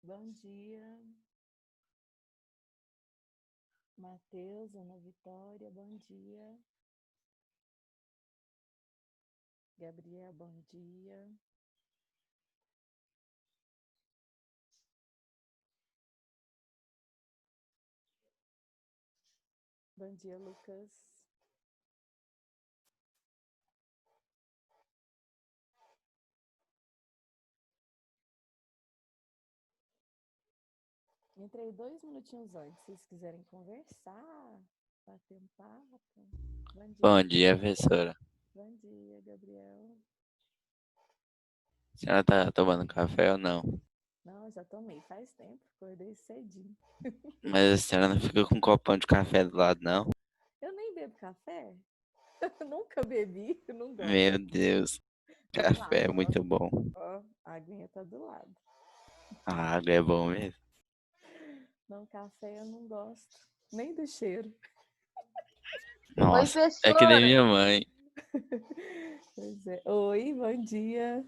Bom dia, Matheus, Ana Vitória, bom dia. Gabriel, bom dia. Bom dia, Lucas. Entrei 2 minutinhos antes, se vocês quiserem conversar, bater um papo. Bom dia. Bom dia, professora. Bom dia, Gabriel. A senhora tá tomando café ou não? Não, já tomei faz tempo, acordei cedinho. Mas a senhora não fica com um copão de café do lado, não? Eu nem bebo café, nunca bebi, não gosto. Meu Deus, Do café é lado, muito bom. ó, a aguinha tá do lado. A água é bom mesmo. Não, café eu não gosto, nem do cheiro. Nossa, Oi, é que nem professora. minha mãe. Pois é. Oi, bom dia.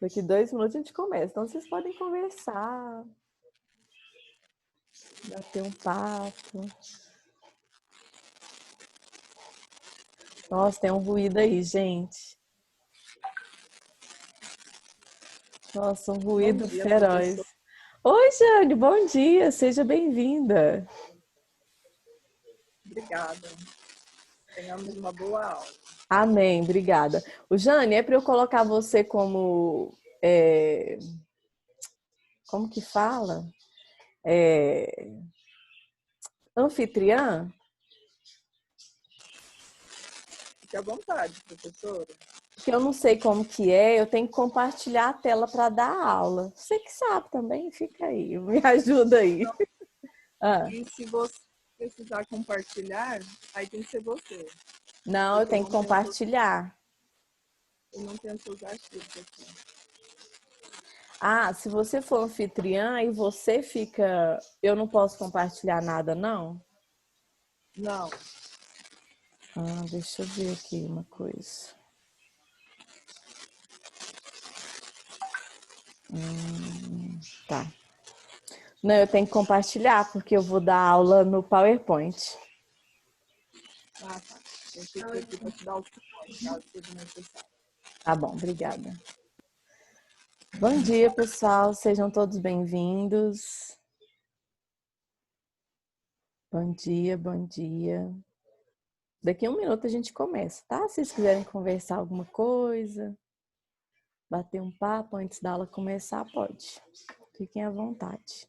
Daqui 2 minutos a gente começa, então vocês podem conversar, bater um papo. Nossa, tem um ruído aí, gente. Nossa, um ruído Bom dia, feroz. professor. Oi, Jane, bom dia, seja bem-vinda. Obrigada. Tenhamos uma boa aula. Amém, obrigada. O Jane, é para eu colocar você como... como que fala? Anfitriã? Fique à vontade, professora. Porque eu não sei como que é, eu tenho que compartilhar a tela para dar aula. Você que sabe também, fica aí, me ajuda aí. E se você precisar compartilhar, aí tem que ser você. Não, eu tenho que compartilhar. Eu não tento usar arquivos aqui. Ah, se você for anfitriã e você fica... Eu não posso compartilhar nada, não? Não. Ah, deixa eu ver aqui uma coisa. Tá. Não, eu tenho que compartilhar, porque eu vou dar aula no PowerPoint. Ah, tá. Eu fico aqui para te dar o suporte, caso seja necessário. Tá bom, obrigada. Bom dia, pessoal. Sejam todos bem-vindos. Bom dia, bom dia. Daqui a 1 minuto a gente começa, tá? Se vocês quiserem conversar alguma coisa, bater um papo antes da aula começar, pode. Fiquem à vontade.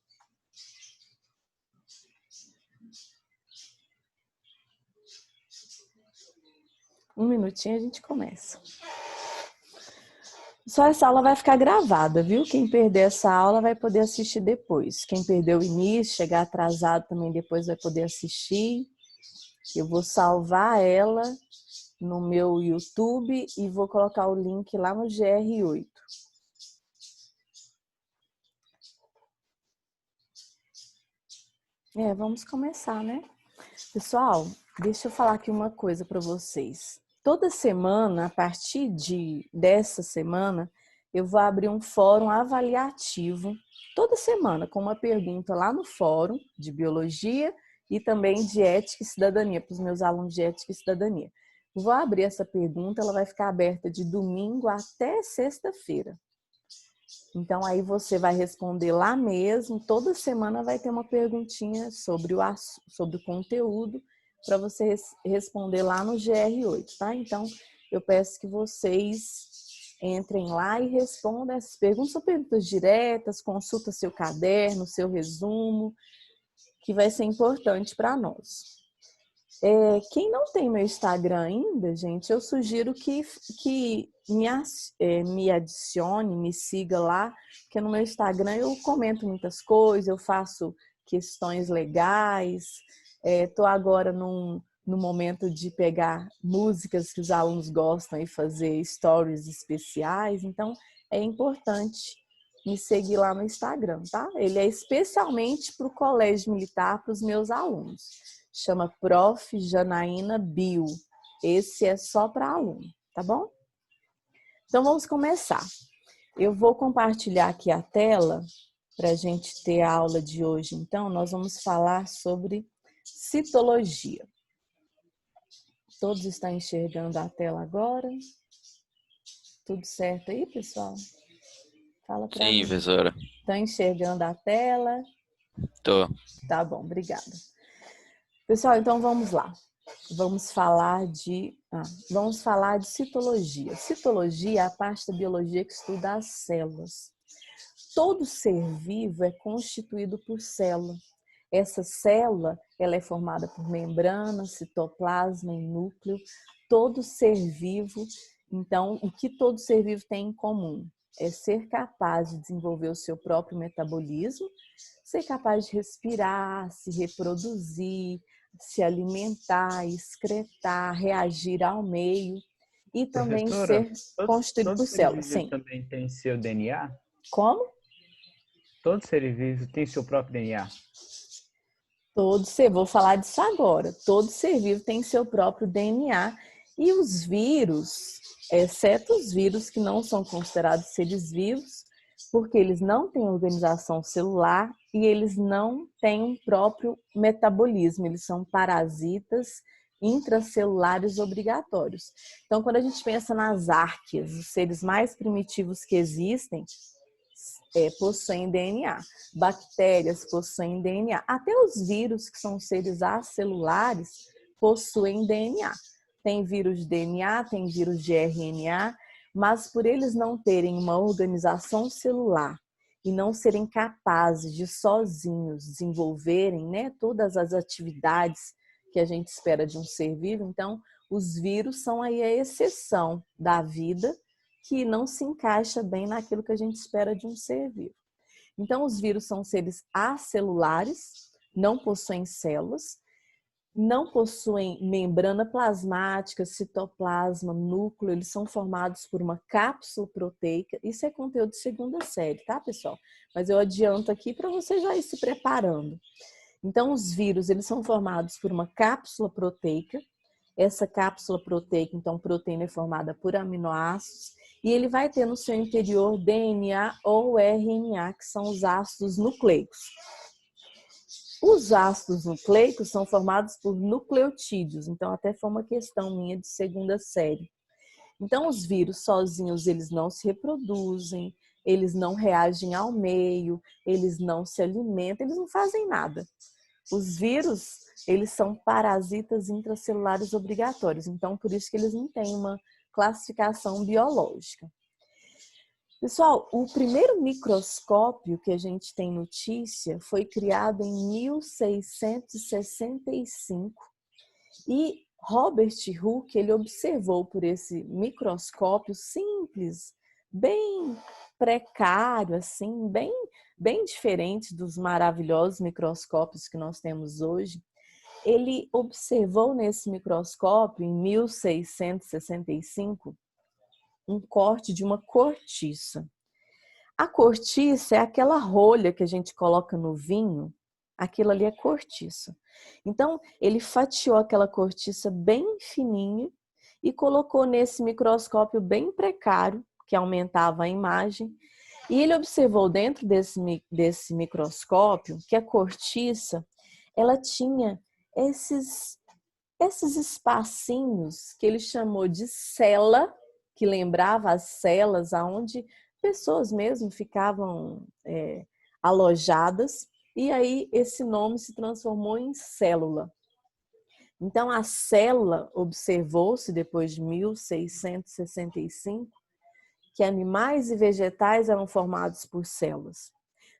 Um minutinho a gente começa. Só essa aula vai ficar gravada, viu? Quem perder essa aula vai poder assistir depois. Quem perdeu o início, chegar atrasado também depois vai poder assistir. Eu vou salvar ela no meu YouTube e vou colocar o link lá no GR8. Vamos começar, né? Pessoal, deixa eu falar aqui uma coisa para vocês. Toda semana, a partir dessa semana, eu vou abrir um fórum avaliativo, toda semana, com uma pergunta lá no fórum de biologia e também de ética e cidadania, para os meus alunos de ética e cidadania. Vou abrir essa pergunta, ela vai ficar aberta de domingo até sexta-feira. Então, aí você vai responder lá mesmo, toda semana vai ter uma perguntinha sobre o conteúdo para você responder lá no GR8, tá? Então, eu peço que vocês entrem lá e respondam essas perguntas. São perguntas diretas, consulta seu caderno, seu resumo, que vai ser importante para nós. Quem não tem meu Instagram ainda, gente, eu sugiro que me adicione, me siga lá, porque no meu Instagram eu comento muitas coisas, eu faço questões legais, estou agora no momento de pegar músicas que os alunos gostam e fazer stories especiais, então é importante me seguir lá no Instagram, tá? Ele é especialmente para o Colégio Militar, para os meus alunos. Chama Prof. Janaína Bio. Esse é só para aluno, tá bom? Então vamos começar. Eu vou compartilhar aqui a tela para a gente ter a aula de hoje. Então, nós vamos falar sobre citologia. Todos estão enxergando a tela agora? Tudo certo aí, pessoal? Fala para Sim, mim. professora. Estão enxergando a tela? Tô. Tá bom, obrigada. Pessoal, então vamos lá. Vamos falar de citologia. Citologia é a parte da biologia que estuda as células. Todo ser vivo é constituído por célula. Essa célula, ela é formada por membrana, citoplasma e núcleo. Todo ser vivo, então, o que todo ser vivo tem em comum? É ser capaz de desenvolver o seu próprio metabolismo, ser capaz de respirar, se reproduzir, se alimentar, excretar, reagir ao meio e também Professora, ser constituído todo por ser células. vivo Sim. também tem seu DNA? Como? Todo ser vivo tem seu próprio DNA? Vou falar disso agora. Todo ser vivo tem seu próprio DNA e os vírus, exceto os vírus que não são considerados seres vivos, porque eles não têm organização celular e eles não têm um próprio metabolismo, eles são parasitas intracelulares obrigatórios. Então, quando a gente pensa nas árqueas, os seres mais primitivos que existem, possuem DNA. Bactérias possuem DNA. Até os vírus, que são seres acelulares, possuem DNA. Tem vírus de DNA, tem vírus de RNA, mas por eles não terem uma organização celular e não serem capazes de sozinhos desenvolverem, né, todas as atividades que a gente espera de um ser vivo, então os vírus são aí a exceção da vida que não se encaixa bem naquilo que a gente espera de um ser vivo. Então, os vírus são seres acelulares, não possuem células, não possuem membrana plasmática, citoplasma, núcleo, eles são formados por uma cápsula proteica. Isso é conteúdo de segunda série, tá, pessoal? Mas eu adianto aqui para você já ir se preparando. Então, os vírus, eles são formados por uma cápsula proteica. Essa cápsula proteica, então, proteína é formada por aminoácidos e ele vai ter no seu interior DNA ou RNA, que são os ácidos nucleicos. Os ácidos nucleicos são formados por nucleotídeos, então até foi uma questão minha de segunda série. Então, os vírus sozinhos, eles não se reproduzem, eles não reagem ao meio, eles não se alimentam, eles não fazem nada. Os vírus, eles são parasitas intracelulares obrigatórios, então por isso que eles não têm uma classificação biológica. Pessoal, o primeiro microscópio que a gente tem notícia foi criado em 1665 e Robert Hooke, ele observou por esse microscópio simples, bem precário, assim, bem diferente dos maravilhosos microscópios que nós temos hoje. Ele observou nesse microscópio, em 1665, um corte de uma cortiça. A cortiça é aquela rolha que a gente coloca no vinho, aquilo ali é cortiça. Então, ele fatiou aquela cortiça bem fininha e colocou nesse microscópio bem precário, que aumentava a imagem, e ele observou dentro desse microscópio que a cortiça, ela tinha esses espacinhos que ele chamou de cela, que lembrava as celas aonde pessoas mesmo ficavam alojadas, e aí esse nome se transformou em célula. Então, a célula, observou-se depois de 1665, que animais e vegetais eram formados por células.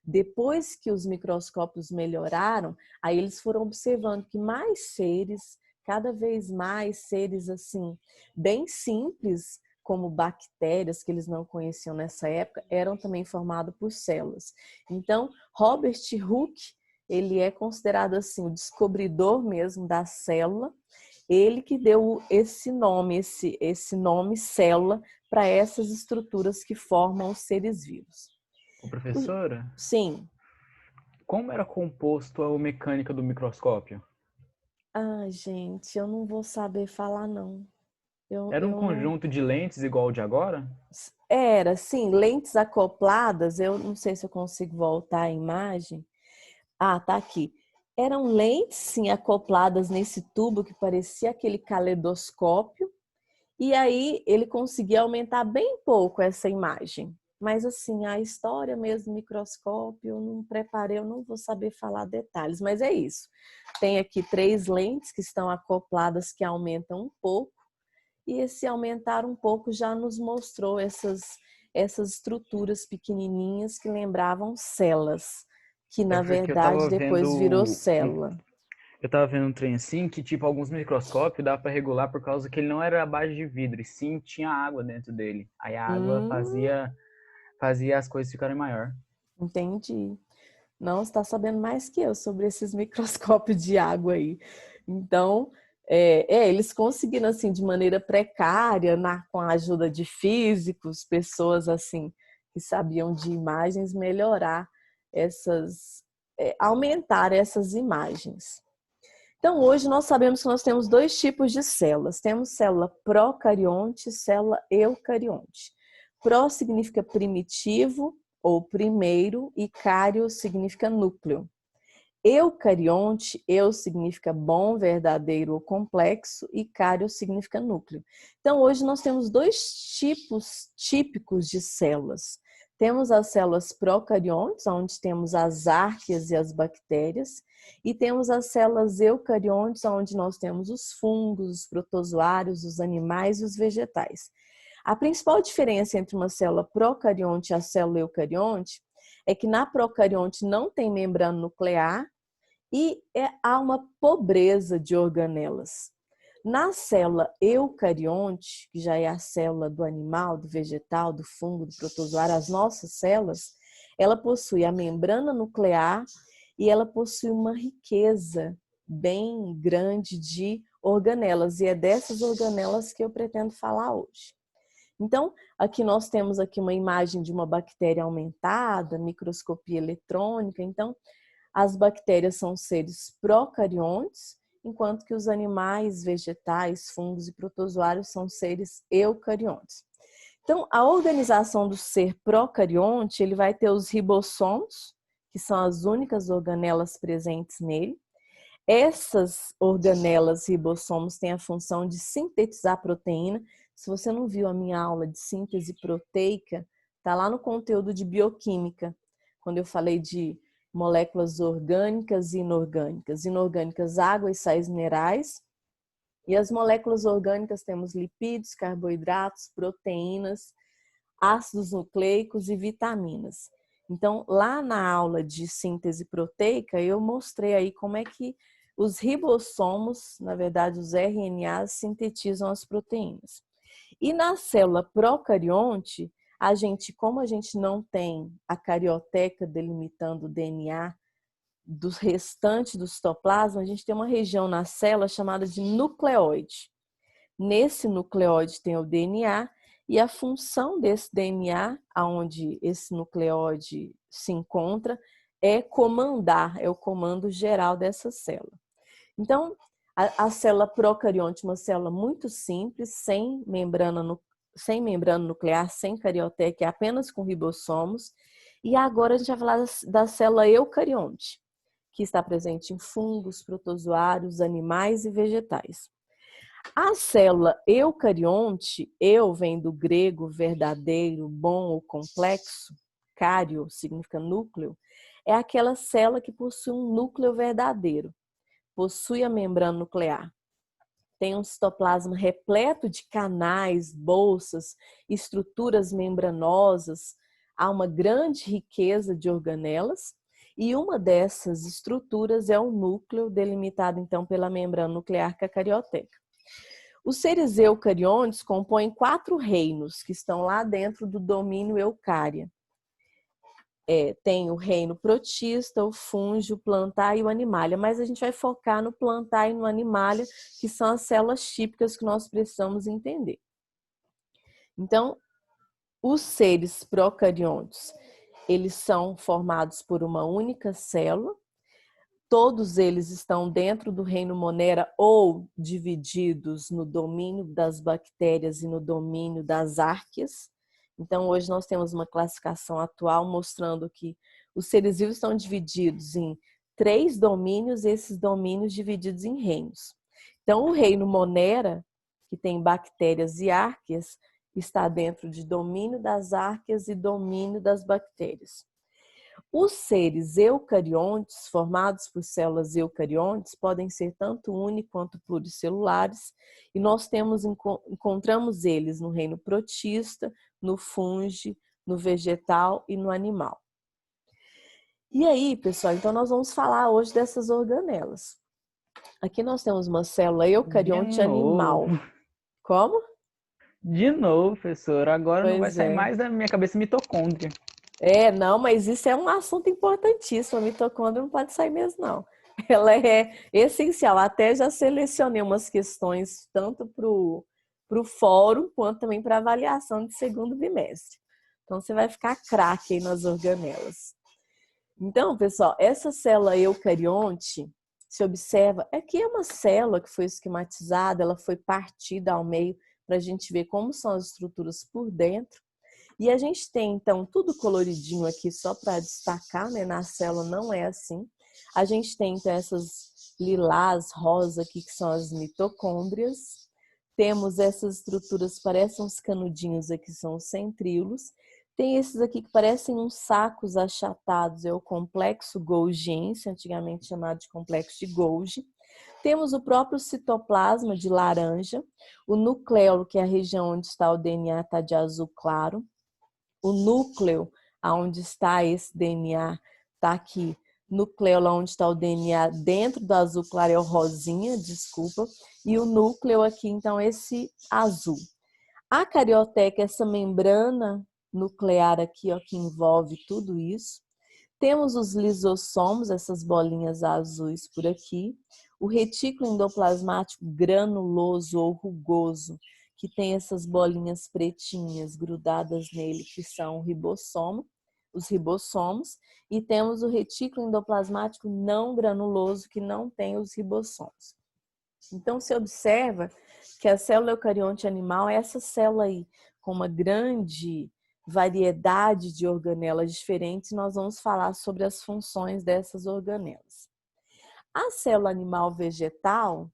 Depois que os microscópios melhoraram, aí eles foram observando que mais seres, cada vez mais seres assim, bem simples, como bactérias que eles não conheciam nessa época, eram também formados por células. Então, Robert Hooke, ele é considerado assim o descobridor mesmo da célula, ele que deu esse nome célula para essas estruturas que formam os seres vivos. Professora, Sim. como era composto a mecânica do microscópio? Ah, gente, eu não vou saber falar, não. Era um Eu não... conjunto de lentes igual o de agora? Era, sim, lentes acopladas. Eu não sei se eu consigo voltar a imagem. Ah, tá aqui. Eram lentes, sim, acopladas nesse tubo que parecia aquele caleidoscópio. E aí ele conseguia aumentar bem pouco essa imagem. Mas assim, a história mesmo, microscópio, eu não preparei, eu não vou saber falar detalhes, mas é isso. Tem aqui 3 lentes que estão acopladas que aumentam um pouco, e esse aumentar um pouco já nos mostrou essas estruturas pequenininhas que lembravam células, que É na porque verdade depois virou célula. eu tava vendo um trem assim que, tipo, alguns microscópios dava para regular por causa que ele não era a base de vidro, e sim tinha água dentro dele. Aí a água Hum, fazia as coisas ficarem maior. entendi. Não está sabendo mais que eu sobre esses microscópios de água aí. Então, eles conseguiram, assim, de maneira precária, com a ajuda de físicos, pessoas, assim, que sabiam de imagens, melhorar aumentar essas imagens. Então, hoje nós sabemos que nós temos 2 tipos de células. Temos célula procarionte e célula eucarionte. Pró significa primitivo ou primeiro e cário significa núcleo. Eucarionte, eu significa bom, verdadeiro ou complexo e cário significa núcleo. Então, hoje nós temos 2 tipos típicos de células. Temos as células procariontes, onde temos as árqueas e as bactérias, e temos as células eucariontes, onde nós temos os fungos, os protozoários, os animais e os vegetais. A principal diferença entre uma célula procarionte e a célula eucarionte é que na procarionte não tem membrana nuclear e há uma pobreza de organelas. Na célula eucarionte, que já é a célula do animal, do vegetal, do fungo, do protozoário, as nossas células, ela possui a membrana nuclear e ela possui uma riqueza bem grande de organelas, e é dessas organelas que eu pretendo falar hoje. Então, aqui nós temos aqui uma imagem de uma bactéria aumentada, microscopia eletrônica. Então, as bactérias são seres procariontes, enquanto que os animais, vegetais, fungos e protozoários são seres eucariontes. Então, a organização do ser procarionte, ele vai ter os ribossomos, que são as únicas organelas presentes nele. Essas organelas ribossomos têm a função de sintetizar proteína. Se você não viu a minha aula de síntese proteica, está lá no conteúdo de bioquímica, quando eu falei de moléculas orgânicas e inorgânicas. Inorgânicas, água e sais minerais. E as moléculas orgânicas temos lipídios, carboidratos, proteínas, ácidos nucleicos e vitaminas. Então, lá na aula de síntese proteica, eu mostrei aí como é que os ribossomos, na verdade os RNAs, sintetizam as proteínas. E na célula procarionte, como a gente não tem a carioteca delimitando o DNA dos restantes do citoplasma, a gente tem uma região na célula chamada de nucleóide. Nesse nucleóide tem o DNA e a função desse DNA, aonde esse nucleóide se encontra, é comandar, é o comando geral dessa célula. Então, a célula procarionte, uma célula muito simples, sem membrana nuclear, sem carioteca, apenas com ribossomos. E agora a gente vai falar da célula eucarionte, que está presente em fungos, protozoários, animais e vegetais. A célula eucarionte, eu vem do grego verdadeiro, bom ou complexo, cário significa núcleo, é aquela célula que possui um núcleo verdadeiro, possui a membrana nuclear, tem um citoplasma repleto de canais, bolsas, estruturas membranosas, há uma grande riqueza de organelas, e uma dessas estruturas é o núcleo, delimitado então pela membrana nuclear que é a carioteca. Os seres eucariontes compõem 4 reinos que estão lá dentro do domínio eucária. Tem o reino protista, o fúngio, o plantar e o animalia, mas a gente vai focar no plantar e no animalia, que são as células típicas que nós precisamos entender. Então, os seres procariontes, eles são formados por uma única célula. Todos eles estão dentro do reino Monera ou divididos no domínio das bactérias e no domínio das árqueas. Então, hoje nós temos uma classificação atual mostrando que os seres vivos estão divididos em 3 domínios, esses domínios divididos em reinos. Então, o reino Monera, que tem bactérias e árqueas, está dentro de domínio das árqueas e domínio das bactérias. Os seres eucariontes, formados por células eucariontes, podem ser tanto uni quanto pluricelulares, e nós encontramos eles no reino protista, no fungo, no vegetal e no animal. E aí, pessoal, então nós vamos falar hoje dessas organelas. Aqui nós temos uma célula eucarionte animal. Como? De novo, professor. Agora não vai Pois sair é. mais da minha cabeça mitocôndria. Não, mas isso é um assunto importantíssimo. A mitocôndria não pode sair mesmo, não. Ela é essencial. Até já selecionei umas questões tanto para o fórum quanto também para avaliação de segundo bimestre. Então, você vai ficar craque aí nas organelas. Então, pessoal, essa célula eucarionte, se observa, aqui é uma célula que foi esquematizada, ela foi partida ao meio para a gente ver como são as estruturas por dentro. E a gente tem, então, tudo coloridinho aqui só para destacar, né? Na célula não é assim. A gente tem, então, essas lilás, rosa aqui, que são as mitocôndrias. Temos essas estruturas, parecem uns canudinhos aqui, são os centríolos. Tem esses aqui que parecem uns sacos achatados, é o complexo golgiense, antigamente chamado de complexo de Golgi. Temos o próprio citoplasma de laranja, o nucleolo, que é a região onde está o DNA, está de azul claro. O núcleo, onde está esse DNA, está aqui. Núcleo, onde está o DNA dentro do azul claro, é o rosinha, desculpa. E o núcleo aqui, então, esse azul. A carioteca, essa membrana nuclear aqui, ó, que envolve tudo isso. Temos os lisossomos, essas bolinhas azuis por aqui. O retículo endoplasmático granuloso ou rugoso, que tem essas bolinhas pretinhas grudadas nele, que são os ribossomos. E temos o retículo endoplasmático não granuloso, que não tem os ribossomos. Então, se observa que a célula eucarionte animal é essa célula aí, com uma grande variedade de organelas diferentes. Nós vamos falar sobre as funções dessas organelas. A célula animal vegetal,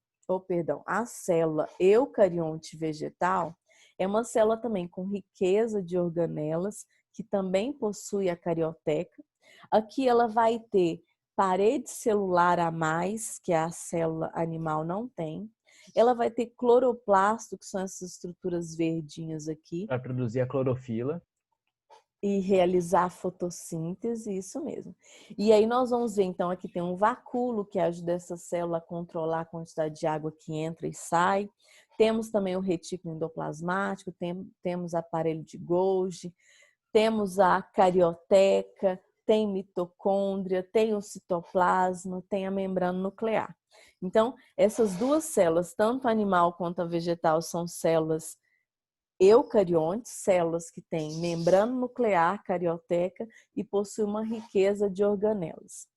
a célula eucarionte vegetal, é uma célula também com riqueza de organelas, que também possui a carioteca. Aqui ela vai ter parede celular a mais, que a célula animal não tem. Ela vai ter cloroplasto, que são essas estruturas verdinhas aqui. Para produzir a clorofila. E realizar a fotossíntese, isso mesmo. E aí nós vamos ver, então, aqui tem um vacúolo que ajuda essa célula a controlar a quantidade de água que entra e sai. Temos também o retículo endoplasmático, temos aparelho de Golgi, temos a carioteca, tem mitocôndria, tem o citoplasma, tem a membrana nuclear. Então, essas duas células, tanto a animal quanto a vegetal, são células eucariontes, células que têm membrana nuclear, carioteca e possuem uma riqueza de organelas.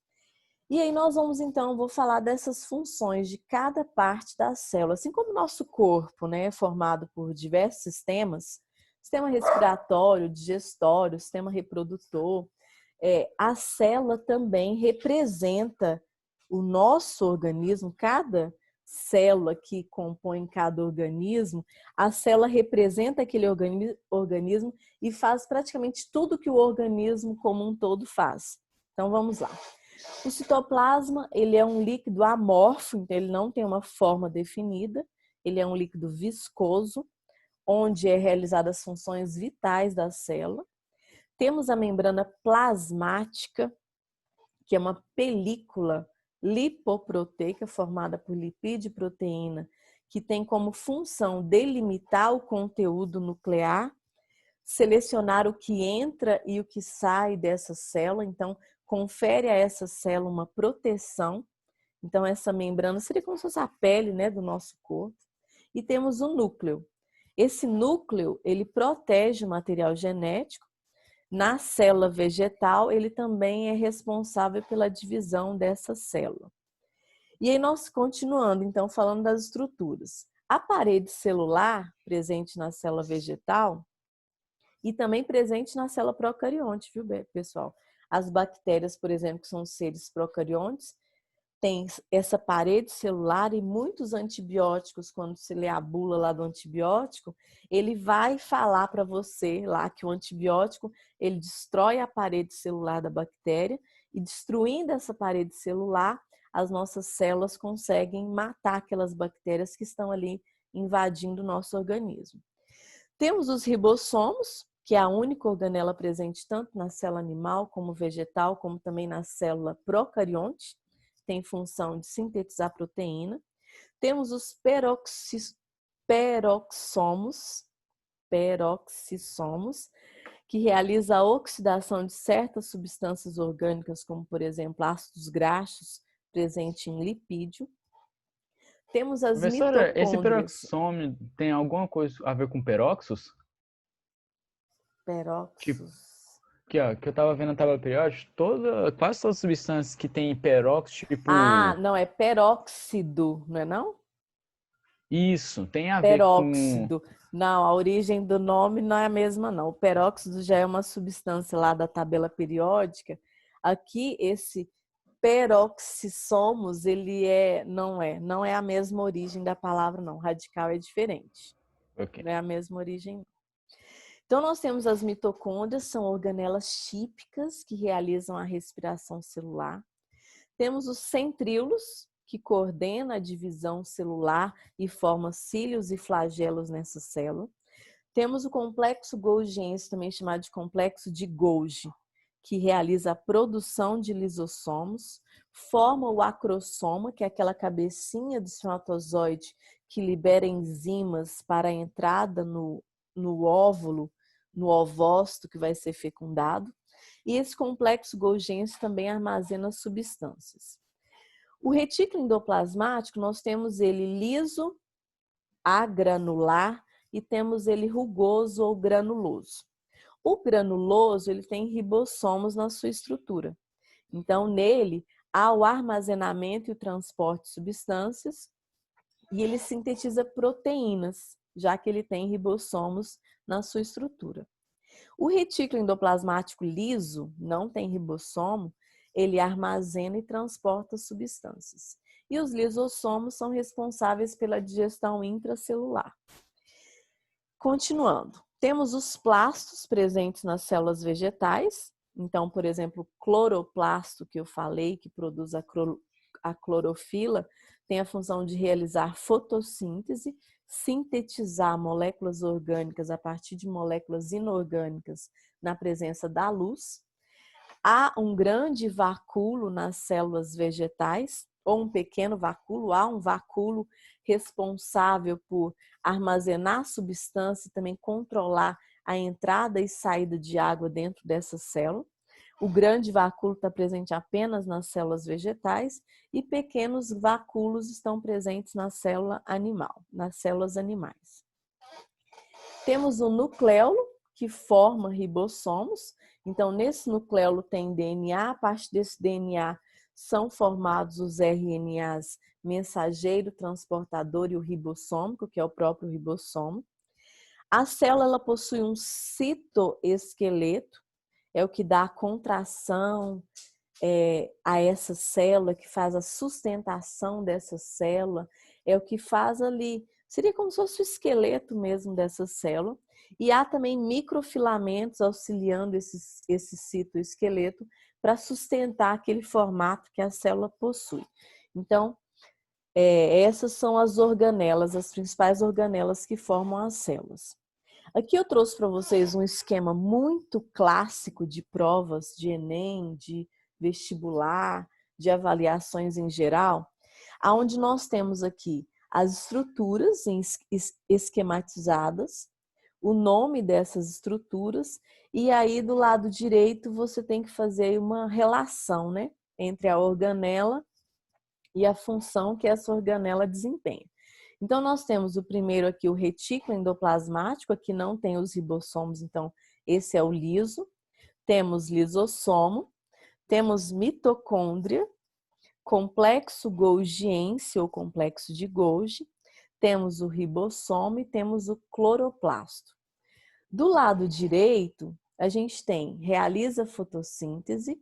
E aí nós vamos então, vou falar dessas funções de cada parte da célula. Assim como o nosso corpo, né, é formado por diversos sistemas, sistema respiratório, digestório, sistema reprodutor, a célula também representa o nosso organismo, cada célula que compõe cada organismo, a célula representa aquele organismo e faz praticamente tudo que o organismo como um todo faz. Então vamos lá. O citoplasma, ele é um líquido amorfo, então ele não tem uma forma definida, ele é um líquido viscoso, onde é realizadas as funções vitais da célula. Temos a membrana plasmática, que é uma película lipoproteica formada por lipídio e proteína, que tem como função delimitar o conteúdo nuclear, selecionar o que entra e o que sai dessa célula, então confere a essa célula uma proteção. Então essa membrana seria como se fosse a pele, né, do nosso corpo. E temos o núcleo. Esse núcleo, ele protege o material genético, Na célula vegetal, ele também é responsável pela divisão dessa célula. E aí nós continuando, então, falando das estruturas. A parede celular, presente na célula vegetal, e também presente na célula procarionte, viu, pessoal? As bactérias, por exemplo, que são seres procariontes, têm essa parede celular e muitos antibióticos, quando se lê a bula lá do antibiótico, ele vai falar para você lá que o antibiótico, ele destrói a parede celular da bactéria e destruindo essa parede celular, as nossas células conseguem matar aquelas bactérias que estão ali invadindo o nosso organismo. Temos os ribossomos, que é a única organela presente tanto na célula animal como vegetal, como também na célula procarionte, tem função de sintetizar proteína. Temos os peroxissomos, que realiza a oxidação de certas substâncias orgânicas, como por exemplo ácidos graxos presente em lipídio. Temos as Professora, esse mitocôndrias. peroxisome tem alguma coisa a ver com peróxidos? Tipo, Peróxidos. que eu tava vendo na tabela periódica, quase todas as substâncias que tem peróxido, tipo, Ah, não, é peróxido, não é não? isso, tem a ver com... Peróxido. Não, a origem do nome não é a mesma, não. O peróxido já é uma substância lá da tabela periódica. Aqui, esse peroxissomos, não é a mesma origem da palavra, não. Radical é diferente. Ok. Não é a mesma origem. Então, nós temos as mitocôndrias, são organelas típicas que realizam a respiração celular. Temos os centríolos, que coordena a divisão celular e forma cílios e flagelos nessa célula. Temos o complexo golgiense, também chamado de complexo de Golgi, que realiza a produção de lisossomos, forma o acrosoma, que é aquela cabecinha do espermatozoide que libera enzimas para a entrada no óvulo, no ovócito que vai ser fecundado. E esse complexo golgiense também armazena substâncias. O retículo endoplasmático, nós temos ele liso, agranular e temos ele rugoso ou granuloso. O granuloso, ele tem ribossomos na sua estrutura. Então, nele, há o armazenamento e o transporte de substâncias e ele sintetiza proteínas, já que ele tem ribossomos na sua estrutura. O retículo endoplasmático liso, não tem ribossomo, ele armazena e transporta substâncias. E os lisossomos são responsáveis pela digestão intracelular. Continuando, temos os plastos presentes nas células vegetais. Então, por exemplo, o cloroplasto que eu falei, que produz a clorofila, tem a função de realizar fotossíntese, sintetizar moléculas orgânicas a partir de moléculas inorgânicas na presença da luz. Há um grande vacúolo nas células vegetais, ou um pequeno vacúolo, há um vacúolo responsável por armazenar substância e também controlar a entrada e saída de água dentro dessa célula. O grande vacúolo está presente apenas nas células vegetais e pequenos vacúolos estão presentes na célula animal, nas células animais. Temos o nucleolo, que forma ribossomos. Então, nesse nucleolo tem DNA, a partir desse DNA são formados os RNAs mensageiro, transportador e o ribossômico, que é o próprio ribossomo. A célula ela possui um citoesqueleto, é o que dá a contração a essa célula, que faz a sustentação dessa célula, é o que faz ali, seria como se fosse o esqueleto mesmo dessa célula. E há também microfilamentos auxiliando esse citoesqueleto para sustentar aquele formato que a célula possui. Então, essas são as organelas, as principais organelas que formam as células. Aqui eu trouxe para vocês um esquema muito clássico de provas de Enem, de vestibular, de avaliações em geral, onde nós temos aqui as estruturas esquematizadas, o nome dessas estruturas, e aí do lado direito você tem que fazer uma relação, né, entre a organela e a função que essa organela desempenha. Então, nós temos o primeiro aqui, o retículo endoplasmático, aqui não tem os ribossomos, então esse é o liso. temos lisossomo, temos mitocôndria, complexo golgiense ou complexo de Golgi, temos o ribossomo e temos o cloroplasto. Do lado direito, a gente tem realiza fotossíntese,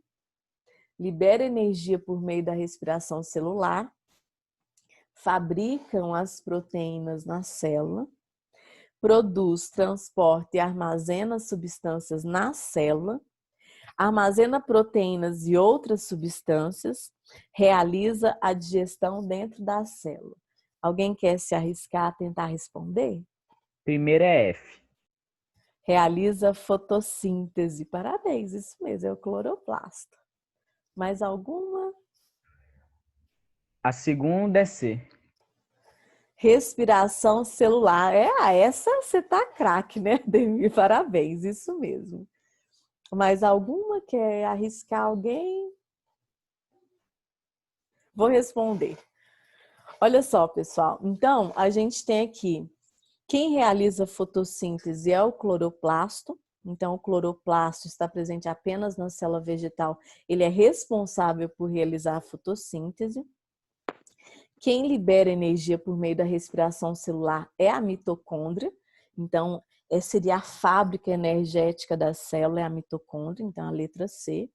libera energia por meio da respiração celular, fabricam as proteínas na célula, produz, transporta e armazena substâncias na célula, armazena proteínas e outras substâncias, realiza a digestão dentro da célula. Alguém quer se arriscar a tentar responder? Primeiro é F. Realiza fotossíntese. Parabéns, isso mesmo, é o cloroplasto. Mais alguma? A segunda é C. Respiração celular. Essa você tá craque, né, Demi? Parabéns, isso mesmo. Mais alguma? Quer arriscar alguém? Vou responder. Olha só, pessoal. Então, a gente tem aqui, quem realiza fotossíntese é o cloroplasto. Então, o cloroplasto está presente apenas na célula vegetal. Ele é responsável por realizar a fotossíntese. Quem libera energia por meio da respiração celular é a mitocôndria. Então, seria a fábrica energética da célula, é a mitocôndria. Então, a letra C.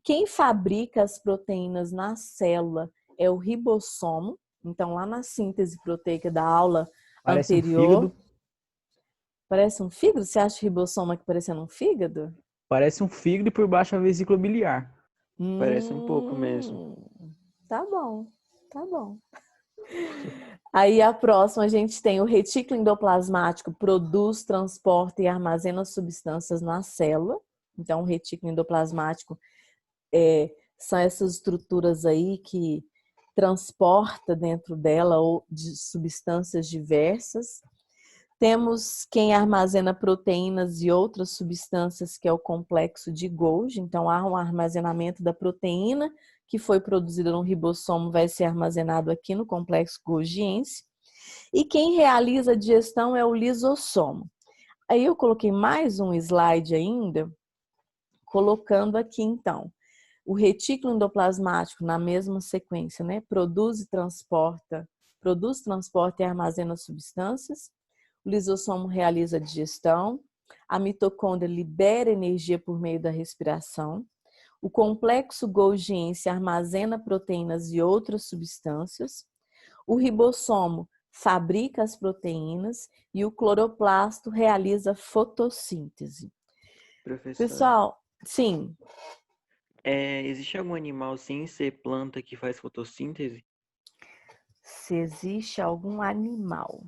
Quem fabrica as proteínas na célula é o ribossomo. Então, lá na síntese proteica da aula Parece anterior... um fígado. Parece um fígado? Você acha o ribossomo aqui parecendo um fígado? Parece um fígado e por baixo a vesícula biliar. Parece um pouco mesmo. Tá bom, tá bom. Aí a próxima a gente tem o retículo endoplasmático, produz, transporta e armazena substâncias na célula. Então, o retículo endoplasmático são essas estruturas aí que transporta dentro dela ou de substâncias diversas. Temos quem armazena proteínas e outras substâncias, que é o complexo de Golgi. Então, há um armazenamento da proteína que foi produzida no ribossomo, vai ser armazenado aqui no complexo golgiense. E quem realiza a digestão é o lisossomo. Aí eu coloquei mais um slide ainda, colocando aqui então o retículo endoplasmático na mesma sequência, né? Produz, transporta e armazena substâncias. O lisossomo realiza a digestão. A mitocôndria libera energia por meio da respiração. O complexo golgiense armazena proteínas e outras substâncias. O ribossomo fabrica as proteínas e o cloroplasto realiza fotossíntese. Professor, Pessoal, sim. existe algum animal sem ser planta que faz fotossíntese? Se existe algum animal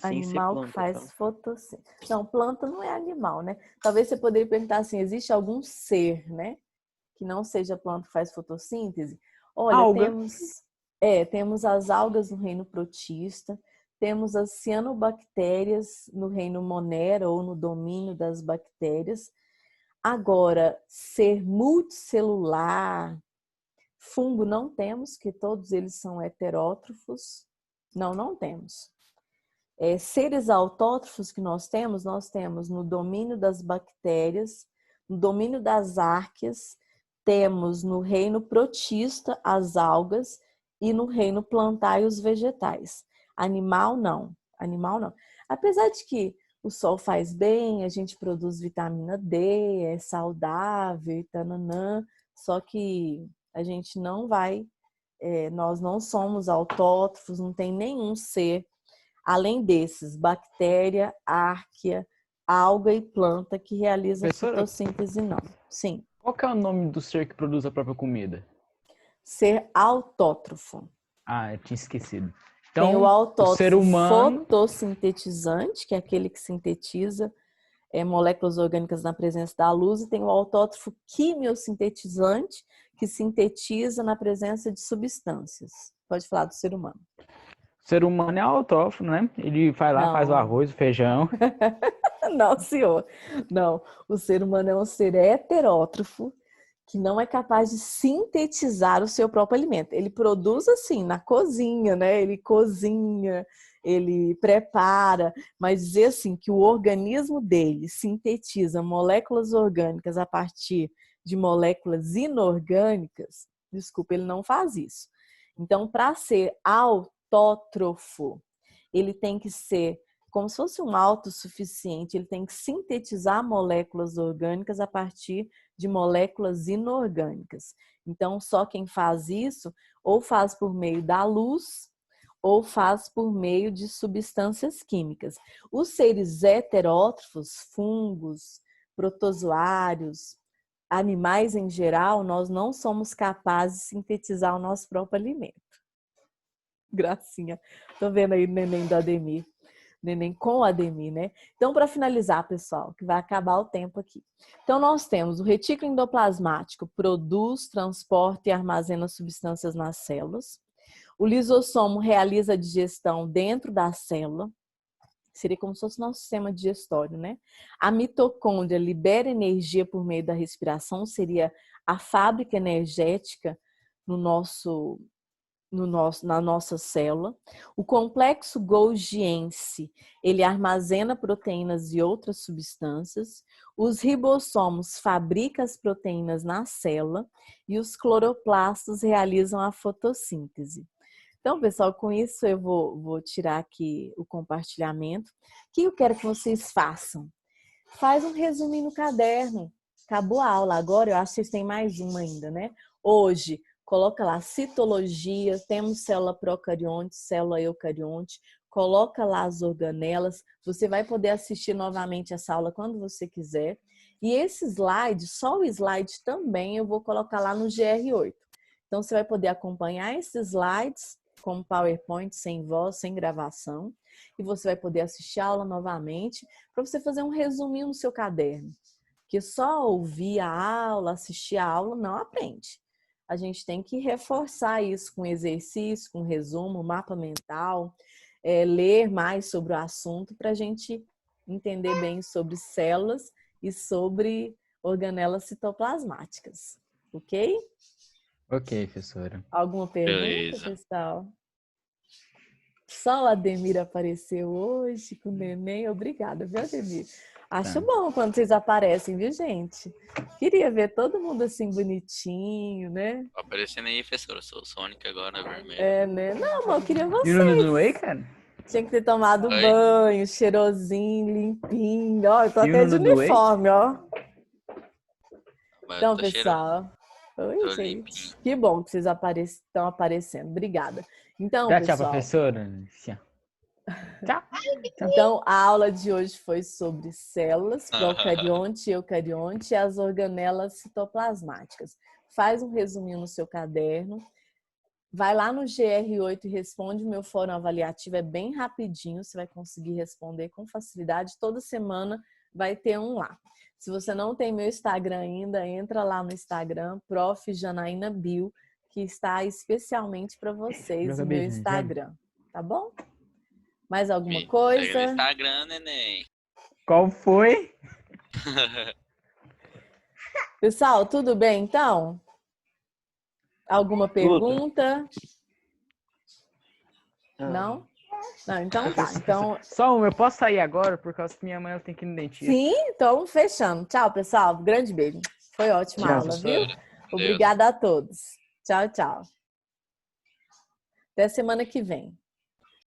Sem ser que planta, faz tá? fotossíntese. Não, planta não é animal, né? Talvez você poderia perguntar assim, existe algum ser, né? Que não seja planta que faz fotossíntese? Olha, Alga. temos as algas no reino protista, temos as cianobactérias no reino Monera ou no domínio das bactérias. Agora, ser multicelular, fungo não temos, que todos eles são heterótrofos. Não temos. Seres autótrofos que nós temos no domínio das bactérias, no domínio das árqueas, temos no reino protista as algas e no reino plantar e os vegetais. Animal não. Apesar de que o sol faz bem, a gente produz vitamina D, é saudável e tananã, só que a gente não vai, nós não somos autótrofos, não tem nenhum ser, além desses, bactéria, árquea, alga e planta que realiza Professora, fotossíntese, não. Sim. qual que é o nome do ser que produz a própria comida? Ser autótrofo. Ah, eu tinha esquecido. Tem o Então, o autótrofo ser humano... fotossintetizante, que é aquele que sintetiza moléculas orgânicas na presença da luz, e tem o autótrofo quimiosintetizante, que sintetiza na presença de substâncias. Pode falar do ser humano. O ser humano é autótrofo, né? Ele vai lá, faz o Não. arroz, o feijão. Não, senhor. Não. O ser humano é um ser heterótrofo que não é capaz de sintetizar o seu próprio alimento. Ele produz assim, na cozinha, né? Ele cozinha, ele prepara, mas dizer assim que o organismo dele sintetiza moléculas orgânicas a partir de moléculas inorgânicas, desculpa, ele não faz isso. Então, para ser autótrofo, ele tem que ser como se fosse um autossuficiente, ele tem que sintetizar moléculas orgânicas a partir de moléculas inorgânicas. Então, só quem faz isso, ou faz por meio da luz, ou faz por meio de substâncias químicas. Os seres heterótrofos, fungos, protozoários, animais em geral, nós não somos capazes de sintetizar o nosso próprio alimento. Gracinha. Tô vendo aí o neném do Ademir. Neném com Ademir, né? Então, para finalizar, pessoal, que vai acabar o tempo aqui. Então, nós temos o retículo endoplasmático, produz, transporta e armazena substâncias nas células. O lisossomo realiza a digestão dentro da célula. Seria como se fosse nosso sistema digestório, né? A mitocôndria libera energia por meio da respiração, seria a fábrica energética na nossa célula. O complexo Golgiense, ele armazena proteínas e outras substâncias. Os ribossomos fabricam as proteínas na célula e os cloroplastos realizam a fotossíntese. Então, pessoal, com isso eu vou tirar aqui o compartilhamento. O que eu quero que vocês façam? Faz um resuminho no caderno. Acabou a aula agora, eu acho que vocês têm mais uma ainda, né? Hoje, coloca lá citologia, temos célula procarionte, célula eucarionte, coloca lá as organelas, você vai poder assistir novamente essa aula quando você quiser. E esse slide, só o slide também eu vou colocar lá no GR8. Então você vai poder acompanhar esses slides como PowerPoint, sem voz, sem gravação, e você vai poder assistir a aula novamente para você fazer um resuminho no seu caderno. Porque só ouvir a aula, assistir a aula não aprende. A gente tem que reforçar isso com exercício, com resumo, mapa mental, ler mais sobre o assunto para a gente entender bem sobre células e sobre organelas citoplasmáticas. Ok? Ok, professora. Alguma pergunta, Beleza. pessoal? Só o Ademir apareceu hoje com o neném. Obrigada, viu, Ademir? Acho bom quando vocês aparecem, viu, gente? Queria ver todo mundo assim bonitinho, né? Tô aparecendo aí, professor. Eu sou o Sonic agora, vermelho. É, né? Não, mas eu queria E o vocês. nome do Whey, cara? Tinha que ter tomado Oi. banho, cheirosinho, limpinho. Ó, eu tô E o até de Nuno do Whey? uniforme, ó. Mas Então, tô cheirando. pessoal. Oi, Tô gente. limpinho. Que bom que vocês estão aparecendo. Obrigada. Então, Dá tchau, pessoal. professora. Tchau. Então, a aula de hoje foi sobre células, procarionte e eucarionte e as organelas citoplasmáticas. Faz um resuminho no seu caderno. Vai lá no GR8 e responde o meu fórum avaliativo. É bem rapidinho, você vai conseguir responder com facilidade. Toda semana vai ter um lá. Se você não tem meu Instagram ainda, entra lá no Instagram, Prof. Janaína Bill, que está especialmente para vocês Joga o meu beijinho, Instagram. Tá bom? Mais alguma Me segue no coisa? Instagram, neném. Qual foi? Pessoal, tudo bem então? Alguma pergunta? Não? Não, então tá. Então, Só uma, eu posso sair agora por causa que minha mãe ela tem que ir no dentista. sim, então fechando. Tchau, pessoal. Grande beijo. Foi ótima Tchau, aula, viu? Deus. Obrigada a todos. Tchau, tchau. Até semana que vem.